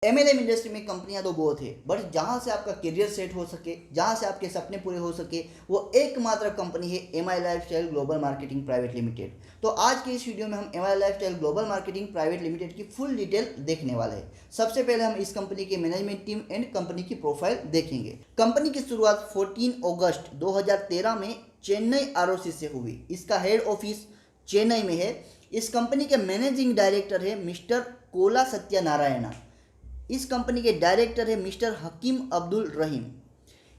MLM industry में कंपनियां तो बहुत है, बट जहां से आपका करियर सेट हो सके, जहां से आपके सपने पूरे हो सके, वो एकमात्र कंपनी है MI lifestyle global marketing private limited. तो आज के इस वीडियो में हम MI lifestyle global marketing private limited की फुल डिटेल देखने वाले हैं। सबसे पहले हम इस कंपनी के मैनेजमेंट टीम एंड कंपनी की प्रोफाइल देखेंगे। कंपनी की शुरुआत 14 अगस्त 2013 में चेन्नई आरओसी से हुई। इसका हेड ऑफिस चेन्नई में है। इस कंपनी के मैनेजिंग डायरेक्टर है मिस्टर कोला सत्यनारायणा। इस कंपनी के डायरेक्टर है मिस्टर हकीम अब्दुल रहीम।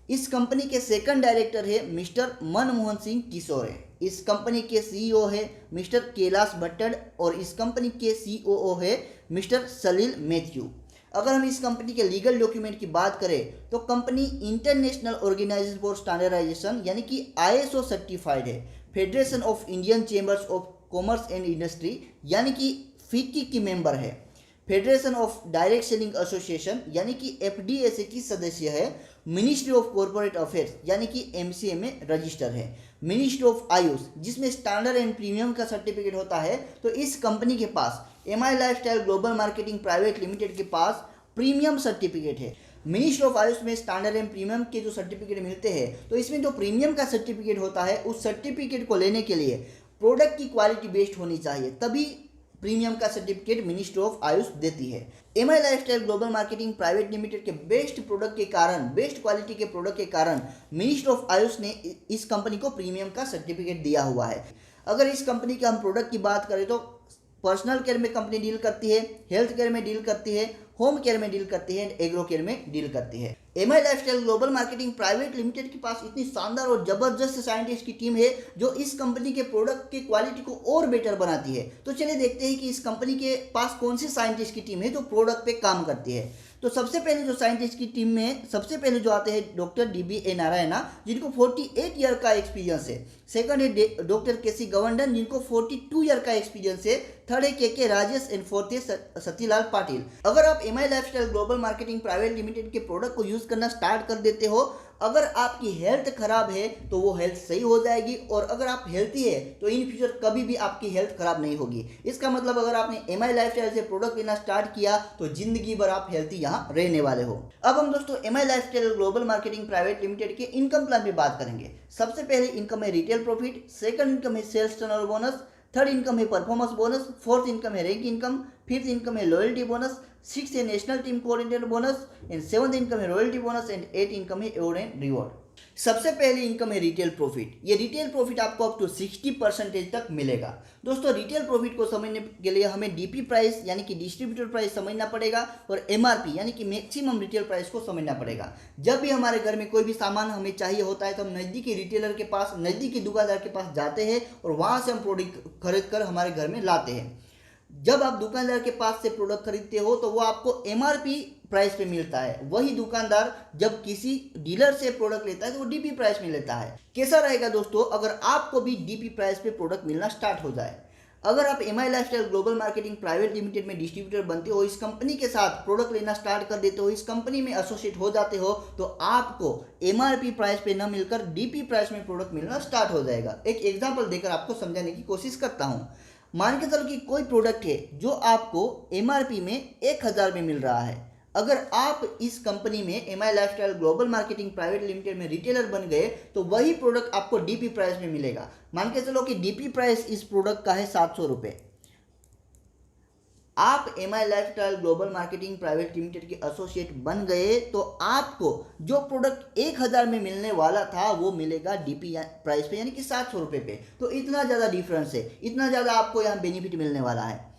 इस कंपनी के सेकंड डायरेक्टर है मिस्टर मनमोहन सिंह किशोरे। इस कंपनी के सीईओ है मिस्टर कैलाश भट्टड़ और इस कंपनी के सीओओ है मिस्टर सलील मैथ्यू। अगर हम इस कंपनी के लीगल डॉक्यूमेंट की बात करें तो company international organisation for standardisation यानी कि आईएसओ सर्टिफाइड है। Federation of Indian chambers of commerce and industry यानी कि फिक्की की मेंबर है। Federation of direct selling association यानी कि एफडीएसए की सदस्य है। मिनिस्ट्री ऑफ कॉर्पोरेट अफेयर्स यानी कि एमसीए में रजिस्टर है। मिनिस्ट्री ऑफ आयुष जिसमें स्टैंडर्ड एंड प्रीमियम का सर्टिफिकेट होता है। तो इस कंपनी के पास MI lifestyle global marketing private limited के पास प्रीमियम सर्टिफिकेट है। मिनिस्ट्री ऑफ आयुष में स्टैंडर्ड एंड प्रीमियम के जो सर्टिफिकेट मिलते हैं, तो इसमें जो प्रीमियम का सर्टिफिकेट होता है उस सर्टिफिकेट को लेने के लिए प्रोडक्ट की क्वालिटी बेस्ड होनी चाहिए, तभी प्रीमियम का सर्टिफिकेट मिनिस्ट्री ऑफ आयुष देती है। MI lifestyle global marketing private limited के बेस्ट प्रोडक्ट के कारण, बेस्ट क्वालिटी के प्रोडक्ट के कारण मिनिस्ट्री ऑफ आयुष ने इस कंपनी को प्रीमियम का सर्टिफिकेट दिया हुआ है। अगर इस कंपनी के हम प्रोडक्ट की बात करें तो पर्सनल केयर में कंपनी डील करती है, हेल्थ केयर में डील करती है, होम केयर में डील करती है, एग्रो केयर में डील करती है। MI lifestyle global marketing private limited के पास इतनी शानदार और जबरदस्त साइंटिस्ट की टीम है जो इस कंपनी के प्रोडक्ट की क्वालिटी को और बेटर बनाती है। तो चलिए देखते हैं कि इस कंपनी के पास कौन सी साइंटिस्ट की टीम है जो प्रोडक्ट पे काम करती है। तो सबसे पहले जो साइंटिस्ट की टीम में सबसे पहले जो आते हैं डॉक्टर DBA नारायणा जिनको 48 ईयर का एक्सपीरियंस है। सेकंड है डॉक्टर KC गवर्नन जिनको 42 ईयर का एक्सपीरियंस है। थर्ड है KK राजेश एंड फोर्थ है सतीलाल पाटिल। अगर आप MI lifestyle global marketing private limited के प्रोडक्ट को यूज करना स्टार्ट कर देते हो, अगर आपकी हेल्थ खराब है तो वो हेल्थ सही हो जाएगी, और अगर आप हेल्थी है तो इन फ्यूचर कभी भी आपकी हेल्थ खराब नहीं होगी। इसका मतलब अगर आपने एमआई लाइफस्टाइल से प्रोडक्ट लेना स्टार्ट किया तो जिंदगी भर आप हेल्थी यहाँ रहने वाले हो। अब हम दोस्तों MI lifestyle global marketing private limited के इनकम प्लान पे बात करेंगे। सबसे पहले इनकम है रिटेल प्रॉफिट, सेकंड इनकम है sales turnover bonus, third income है परफॉर्मेंस बोनस, फोर्थ इनकम है रैंक इनकम, फिफ्थ इनकम है लॉयल्टी बोनस, सिक्स है national team coordinator bonus and seventh income है royalty bonus and eight income है award and reward. सबसे पहले income है retail profit. ये रिटेल प्रॉफिट आपको अप टू 60% तक मिलेगा। दोस्तों रिटेल प्रॉफिट को समझने के लिए हमें डीपी प्राइस यानी कि डिस्ट्रीब्यूटर प्राइस समझना पड़ेगा और एमआरपी यानी कि मैक्सिमम रिटेल प्राइस को समझना पड़ेगा। जब भी हमारे घर में कोई भी सामान हमें चाहिए होता है तो हम नज़दीकी रिटेलर के पास, नज़दीकी दुकानदार के पास जाते हैं और वहाँ से हम प्रोडक्ट खरीद कर हमारे घर में लाते हैं। जब आप दुकानदार के पास से प्रोडक्ट खरीदते हो तो वो आपको एमआरपी प्राइस पे मिलता है। वही दुकानदार जब किसी डीलर से प्रोडक्ट लेता है तो वो डीपी प्राइस में लेता है। कैसा रहेगा दोस्तों अगर आपको भी डीपी प्राइस पे प्रोडक्ट मिलना स्टार्ट हो जाए? अगर आप MI lifestyle global marketing private limited में डिस्ट्रीब्यूटर बनते हो, इस कंपनी के साथ प्रोडक्ट लेना स्टार्ट कर देते हो, इस कंपनी में एसोसिएट हो जाते हो, तो आपको एमआरपी प्राइस पे न मिलकर डीपी प्राइस में प्रोडक्ट मिलना स्टार्ट हो जाएगा। एक एग्जाम्पल देकर आपको समझाने की कोशिश करता हूँ। मान के चलो कि कोई प्रोडक्ट है जो आपको एमआरपी में 1000 में मिल रहा है। अगर आप इस कंपनी में MI lifestyle global marketing private limited में रिटेलर बन गए तो वही प्रोडक्ट आपको डीपी प्राइस में मिलेगा। मान के चलो कि डीपी प्राइस इस प्रोडक्ट का है 700 रुपये। आप MI lifestyle global marketing private limited के एसोसिएट बन गए तो आपको जो प्रोडक्ट 1000 में मिलने वाला था वो मिलेगा डीपी प्राइस पे यानी कि 700 रुपये पे। तो इतना ज़्यादा डिफरेंस है, इतना ज़्यादा आपको यहाँ बेनिफिट मिलने वाला है।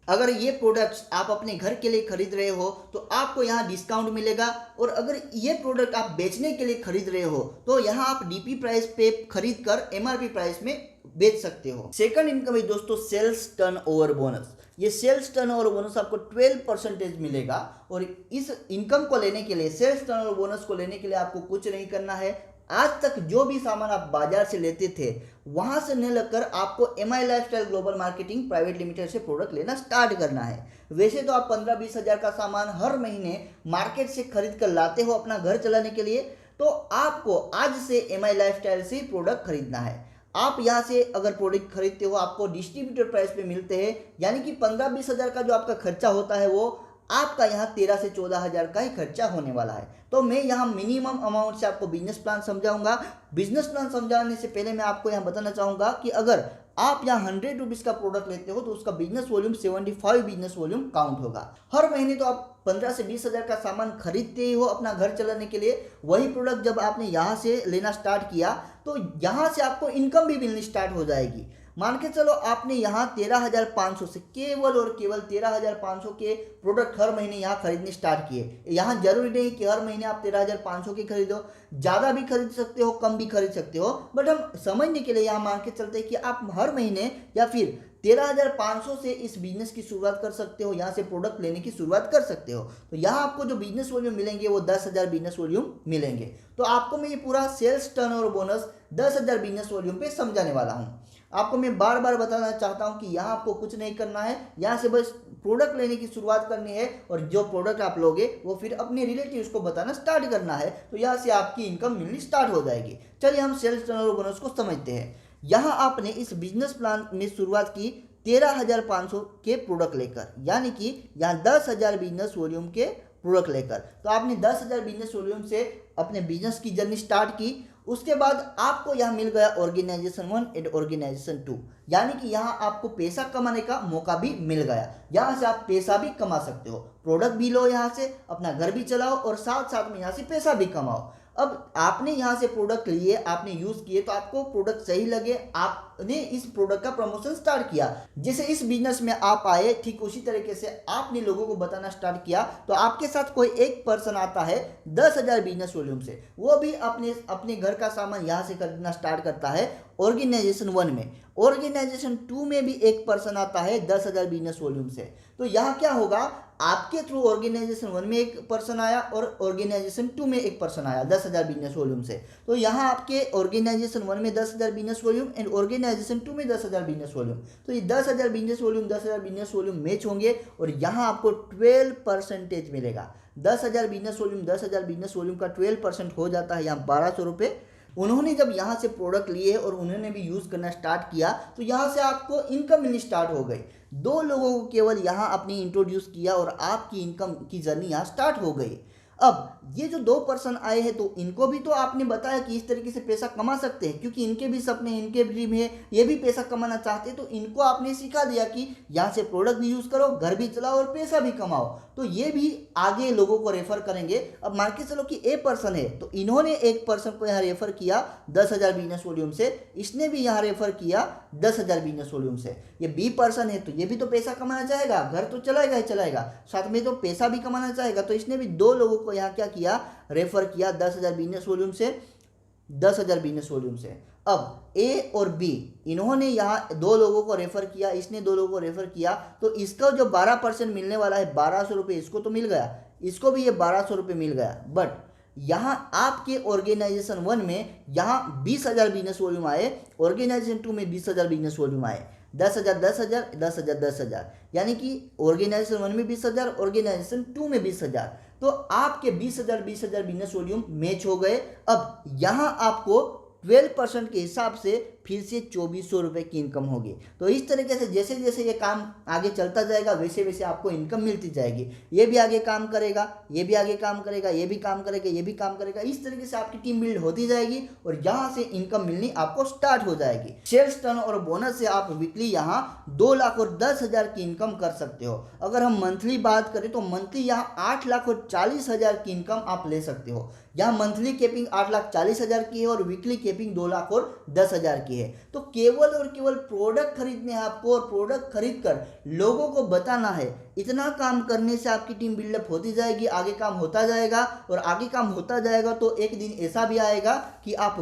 अगर ये प्रोडक्ट्स आप अपने घर के लिए खरीद रहे हो तो आपको यहाँ डिस्काउंट मिलेगा, और अगर ये प्रोडक्ट आप बेचने के लिए खरीद रहे हो तो यहाँ आप डीपी प्राइस पे खरीद कर एमआरपी प्राइस में बेच सकते हो। सेकंड इनकम है दोस्तों सेल्स टर्नओवर बोनस। ये सेल्स टर्नओवर बोनस आपको 12% मिलेगा, और इस इनकम को लेने के लिए, सेल्स टर्नओवर बोनस को लेने के लिए आपको कुछ नहीं करना है। आज तक जो भी सामान आप बाजार से लेते थे वहां से न लेकर आपको MI lifestyle global marketing private limited से प्रोडक्ट लेना स्टार्ट करना है। वैसे तो आप 15-20 हज़ार का सामान हर महीने मार्केट से खरीद कर लाते हो अपना घर चलाने के लिए, तो आपको आज से एमआई लाइफस्टाइल से प्रोडक्ट खरीदना है। आप यहाँ से अगर प्रोडक्ट खरीदते हो आपको डिस्ट्रीब्यूटर प्राइस पे मिलते हैं, यानी कि 15-20 हज़ार का जो आपका खर्चा होता है वो आपका यहाँ 13 से 14 हज़ार का ही खर्चा होने वाला है। तो मैं यहाँ मिनिमम अमाउंट से आपको बिजनेस प्लान समझाऊंगा। बिजनेस प्लान समझाने से पहले मैं आपको यहाँ बताना चाहूँगा कि अगर आप यहाँ 100 रुपीज़ का प्रोडक्ट लेते हो तो उसका business volume 75 business volume count होगा। हर महीने तो आप 15 से 20 हज़ार का सामान खरीदते ही हो अपना घर चलाने के लिए। वही प्रोडक्ट जब आपने यहाँ से लेना स्टार्ट किया तो यहाँ से आपको इनकम भी मिलनी स्टार्ट हो जाएगी। मान के चलो आपने यहाँ 13,500 से केवल और केवल 13,500 के प्रोडक्ट हर महीने यहाँ खरीदने स्टार्ट किए। यहाँ जरूरी नहीं कि हर महीने आप 13,500 के खरीदो, ज़्यादा भी खरीद सकते हो, कम भी खरीद सकते हो, बट हम समझने के लिए यहाँ मान के चलते हैं कि आप हर महीने या फिर 13,500 से इस बिजनेस की शुरुआत कर सकते हो, यहाँ से प्रोडक्ट लेने की शुरुआत कर सकते हो। तो यहाँ आपको जो बिजनेस वॉल्यूम मिलेंगे वो 10,000 बिजनेस वॉल्यूम मिलेंगे। तो आपको मैं ये पूरा sales turnover bonus 10,000 business volume पे समझाने वाला हूँ। आपको मैं बार बार बताना चाहता हूँ कि यहाँ आपको कुछ नहीं करना है, यहाँ से बस प्रोडक्ट लेने की शुरुआत करनी है और जो प्रोडक्ट आप लोगे वो फिर अपने रिलेटिव्स को बताना स्टार्ट करना है। तो यहाँ से आपकी इनकम मिलनी स्टार्ट हो जाएगी। चलिए हम सेल्स टर्नओवर बोनस को समझते हैं। यहाँ आपने इस बिजनेस प्लान में शुरुआत की 13,500 के प्रोडक्ट लेकर, यानी कि यहाँ 10,000 बिजनेस वॉल्यूम के प्रोडक्ट लेकर। तो आपने 10,000 बिजनेस वॉल्यूम से अपने बिजनेस की जर्नी स्टार्ट की। उसके बाद आपको यहाँ मिल गया ऑर्गेनाइजेशन 1 एंड ऑर्गेनाइजेशन 2, यानी कि यहाँ आपको पैसा कमाने का मौका भी मिल गया। यहाँ से आप पैसा भी कमा सकते हो, प्रोडक्ट भी लो, यहाँ से अपना घर भी चलाओ और साथ साथ में यहाँ से पैसा भी कमाओ। अब आपने यहाँ से प्रोडक्ट लिए, आपने यूज़ किए, तो आपको प्रोडक्ट सही लगे, आपने इस प्रोडक्ट का प्रमोशन स्टार्ट किया। जैसे इस बिजनेस में आप आए, ठीक उसी तरीके से आपने लोगों को बताना स्टार्ट किया। तो आपके साथ कोई एक पर्सन आता है 10,000 बिजनेस वॉल्यूम से, वो भी अपने घर का सामान यहाँ से खरीदना स्टार्ट करता है ऑर्गेनाइजेशन 1 में। ऑर्गेनाइजेशन 2 में भी एक पर्सन आता है 10,000 बिजनेस वॉल्यूम से। तो यहाँ क्या होगा, आपके थ्रू ऑर्गेनाइजेशन 1 में एक पर्सन आया और ऑर्गेनाइजेशन 2 में एक पर्सन आया 10,000 बिजनेस वॉल्यूम से। तो यहाँ आपके ऑर्गेनाइजेशन 1 में 10,000 बिजनेस वॉल्यूम एंड ऑर्गेनाइजेशन 2 में 10,000 बिजनेस वॉल्यूम। तो ये 10,000 business volume 10,000 business volume match होंगे और यहाँ आपको 12% मिलेगा। 10,000 बिजनेस वॉल्यूम 10,000 बिजनेस वॉल्यूम का 12% हो जाता है यहाँ 1,200 रुपये। उन्होंने जब यहाँ से प्रोडक्ट लिए और उन्होंने भी यूज़ करना स्टार्ट किया तो यहाँ से आपको इनकम मिलनी स्टार्ट हो गई। 2 लोगों को केवल यहाँ अपनी इंट्रोड्यूस किया और आपकी इनकम की जर्नी यहाँ स्टार्ट हो गई। अब ये जो 2 पर्सन आए हैं तो इनको भी तो आपने बताया कि इस तरीके से पैसा कमा सकते हैं, क्योंकि इनके भी सपने, इनके ड्रीम है, ये भी पैसा कमाना चाहते हैं। तो इनको आपने सिखा दिया कि यहाँ से प्रोडक्ट भी यूज़ करो, घर भी चलाओ और पैसा भी कमाओ। तो ये भी आगे लोगों को रेफर करेंगे। अब मान के चलो कि ए पर्सन है तो इन्होंने एक पर्सन को यहाँ रेफर किया 10,000 बिजनेस वॉल्यूम से, इसने भी यहाँ रेफर किया 10,000 बिजनेस वॉल्यूम से। ये बी पर्सन है तो ये भी तो पैसा कमाना चाहेगा, घर तो चलाएगा ही चलाएगा, साथ में तो पैसा भी कमाना चाहेगा। तो इसने भी 2 लोगों को यहाँ क्या किया, रेफर किया 10,000 बिजनेस वॉल्यूम से, 10,000 बिजनेस वॉल्यूम से। अब ए और बी इन्होंने यहाँ 2 लोगों को रेफर किया, इसने 2 लोगों को रेफर किया। तो इसका जो 12% मिलने वाला है 1,200 रुपये, इसको तो मिल गया, इसको भी ये 1,200 रुपये मिल गया। बट यहाँ आपके ऑर्गेनाइजेशन 1 में यहाँ 20,000 बिजनेस वॉल्यूम आए, ऑर्गेनाइजेशन 2 में 20,000 बिजनेस वॉल्यूम आए। 10,000 10,000 10,000 10,000, यानी कि ऑर्गेनाइजेशन 1 में 20,000, ऑर्गेनाइजेशन 2 में 20,000। तो आपके 20,000 20,000 बिजनेस वॉल्यूम मैच हो गए। अब यहाँ आपको 12% के हिसाब से फिर से 2,400 रुपये की इनकम होगी। तो इस तरीके से जैसे जैसे ये काम आगे चलता जाएगा वैसे वैसे आपको इनकम मिलती जाएगी। ये भी आगे काम करेगा, ये भी आगे काम करेगा, ये भी काम करेगा, ये भी काम करेगा। इस तरीके से आपकी टीम बिल्ड होती जाएगी और यहाँ से इनकम मिलनी आपको स्टार्ट हो जाएगी। सेल्स टर्न और बोनस से आप वीकली यहाँ 2,10,000 की इनकम कर सकते हो। अगर हम मंथली बात करें तो मंथली यहाँ 8,40,000 की इनकम आप ले सकते हो। यहाँ मंथली कैपिंग 8,40,000 की है और वीकली कैपिंग 2,10,000 की है। तो केवल और केवल प्रोडक्ट खरीदने हैं आपको और प्रोडक्ट खरीद कर लोगों को बताना है। इतना काम करने से आपकी टीम बिल्डअप होती जाएगी, आगे काम होता जाएगा और आगे काम होता जाएगा तो एक दिन ऐसा भी आएगा कि आप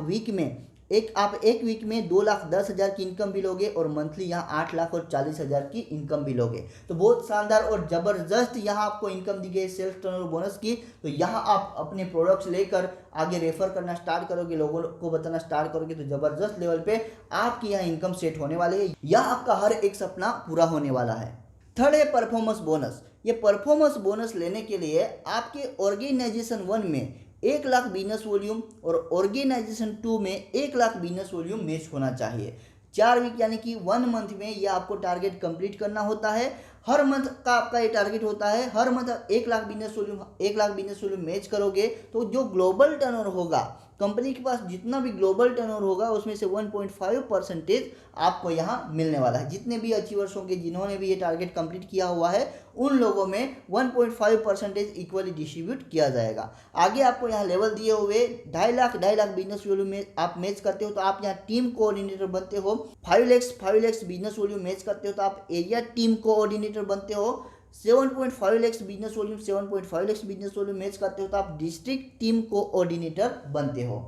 एक वीक में 2,10,000 की इनकम भी लोगे और मंथली यहाँ 8,40,000 की इनकम भी लोगे। तो बहुत शानदार और ज़बरदस्त यहाँ आपको इनकम दी गई सेल्स टर्नओवर बोनस की। तो यहाँ आप अपने प्रोडक्ट्स लेकर आगे रेफर करना स्टार्ट करोगे, लोगों को बताना स्टार्ट करोगे तो ज़बरदस्त लेवल पे आपकी यहाँ इनकम सेट होने वाली है। यह आपका हर एक सपना पूरा होने वाला है। थर्ड है परफॉर्मेंस बोनस। ये परफॉर्मेंस बोनस लेने के लिए आपके ऑर्गेनाइजेशन 1 में 1,00,000 बिजनेस वॉल्यूम और ऑर्गेनाइजेशन 2 में 1,00,000 बिजनेस वॉल्यूम मैच होना चाहिए। 4 वीक यानी कि 1 मंथ में ये आपको टारगेट कंप्लीट करना होता है। हर मंथ का आपका ये टारगेट होता है, हर month 1 lakh business volume match करोगे तो जो ग्लोबल टर्नओवर होगा, कंपनी के पास जितना भी ग्लोबल टर्नओवर होगा उसमें से 1.5% आपको यहाँ मिलने वाला है। जितने भी अचीवर्स होंगे, जिन्होंने भी ये टारगेट कंप्लीट किया हुआ है, उन लोगों में 1.5% इक्वली डिस्ट्रीब्यूट किया जाएगा। आगे आपको यहाँ लेवल दिए हुए 2.5 लाख बिजनेस वॉल्यूम में आप मैच करते हो तो आप यहाँ टीम कोऑर्डिनेटर बनते हो। 5 लाख बिजनेस वॉल्यूम मैच करते हो तो आप एरिया टीम कोऑर्डिनेटर बनते हो। 7.5 लाख बिजनेस वॉल्यूम मैच करते हो तो आप डिस्ट्रिक्ट टीम कोऑर्डिनेटर बनते हो।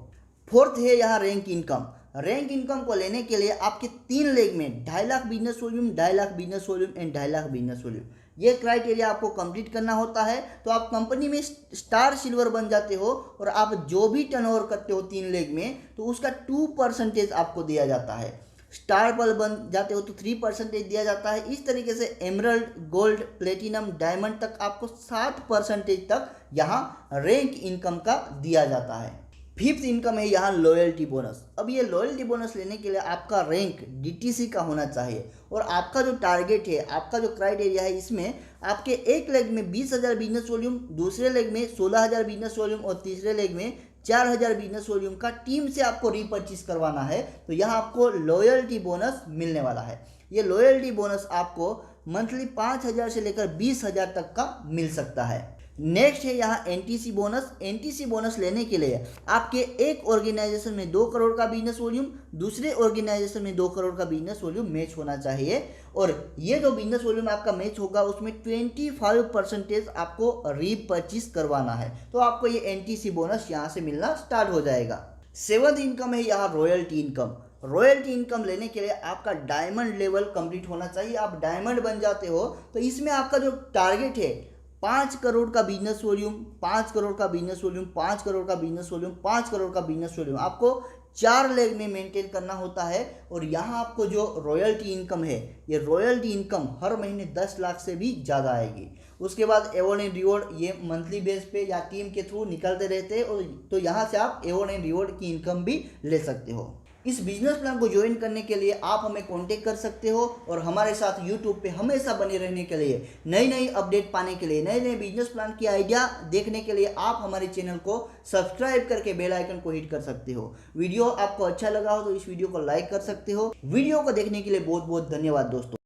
फोर्थ है यहाँ रैंक इनकम। रैंक इनकम को लेने के लिए आपके 3 लेग में 2.5 lakh business volume, 2.5 lakh business volume and 2.5 lakh business volume, ये क्राइटेरिया आपको कंप्लीट करना होता है तो आप कंपनी में स्टार सिल्वर बन जाते हो और आप जो भी टर्नओवर करते हो 3 लेग में तो उसका 2% आपको दिया जाता है। स्टार पर बन जाते हो तो 3% दिया जाता है। इस तरीके से एमरल्ड, गोल्ड, प्लेटिनम, डायमंड तक आपको 60% तक यहाँ रैंक इनकम का दिया जाता है। फिफ्थ इनकम है यहाँ लॉयल्टी बोनस। अब ये लॉयल्टी बोनस लेने के लिए आपका रैंक डीटीसी का होना चाहिए और आपका जो टारगेट है, आपका जो क्राइटेरिया है, इसमें आपके एक लेग में 20,000 बिजनेस वॉल्यूम, दूसरे लेग में 16,000 बिजनेस वॉल्यूम और तीसरे लेग में 4,000 बिजनेस वॉल्यूम का टीम से आपको रीपर्चेस करवाना है तो यहाँ आपको लॉयल्टी बोनस मिलने वाला है। ये लॉयल्टी बोनस आपको मंथली 5,000 से लेकर 20,000 तक का मिल सकता है। नेक्स्ट है यहाँ एनटीसी बोनस। एनटीसी बोनस लेने के लिए आपके एक ऑर्गेनाइजेशन में 2 करोड़ का बिजनेस वॉल्यूम, दूसरे ऑर्गेनाइजेशन में 2 करोड़ का बिजनेस वॉल्यूम मैच होना चाहिए और ये जो बिजनेस वॉल्यूम आपका मैच होगा उसमें 25% आपको रीपर्चेस करवाना है तो आपको ये एनटीसी बोनस यहाँ से मिलना स्टार्ट हो जाएगा। 7th इनकम है यहाँ रॉयल्टी इनकम। रॉयल्टी इनकम लेने के लिए आपका डायमंड लेवल कंप्लीट होना चाहिए। आप डायमंड बन जाते हो तो इसमें आपका जो टारगेट है 5 करोड़ का बिजनेस वॉल्यूम, 5 करोड़ का बिजनेस वॉल्यूम, 5 करोड़ का बिजनेस वॉल्यूम, 5 करोड़ का बिजनेस वॉल्यूम आपको 4 लेग में मेंटेन करना होता है और यहाँ आपको जो रॉयल्टी इनकम है, ये रॉयल्टी इनकम हर महीने 10 लाख से भी ज़्यादा आएगी। उसके बाद एवॉर्ड एंड रिवॉर्ड, ये मंथली बेस पे या टीम के थ्रू निकलते रहते हैं और तो यहाँ से आप एवॉर्ड एंड रिवॉर्ड की इनकम भी ले सकते हो। इस बिजनेस प्लान को ज्वाइन करने के लिए आप हमें कांटेक्ट कर सकते हो और हमारे साथ यूट्यूब पे हमेशा बने रहने के लिए, नई नई अपडेट पाने के लिए, नए नए बिजनेस प्लान की आइडिया देखने के लिए आप हमारे चैनल को सब्सक्राइब करके बेल आइकन को हिट कर सकते हो। वीडियो आपको अच्छा लगा हो तो इस वीडियो को लाइक कर सकते हो। वीडियो को देखने के लिए बहुत बहुत धन्यवाद दोस्तों।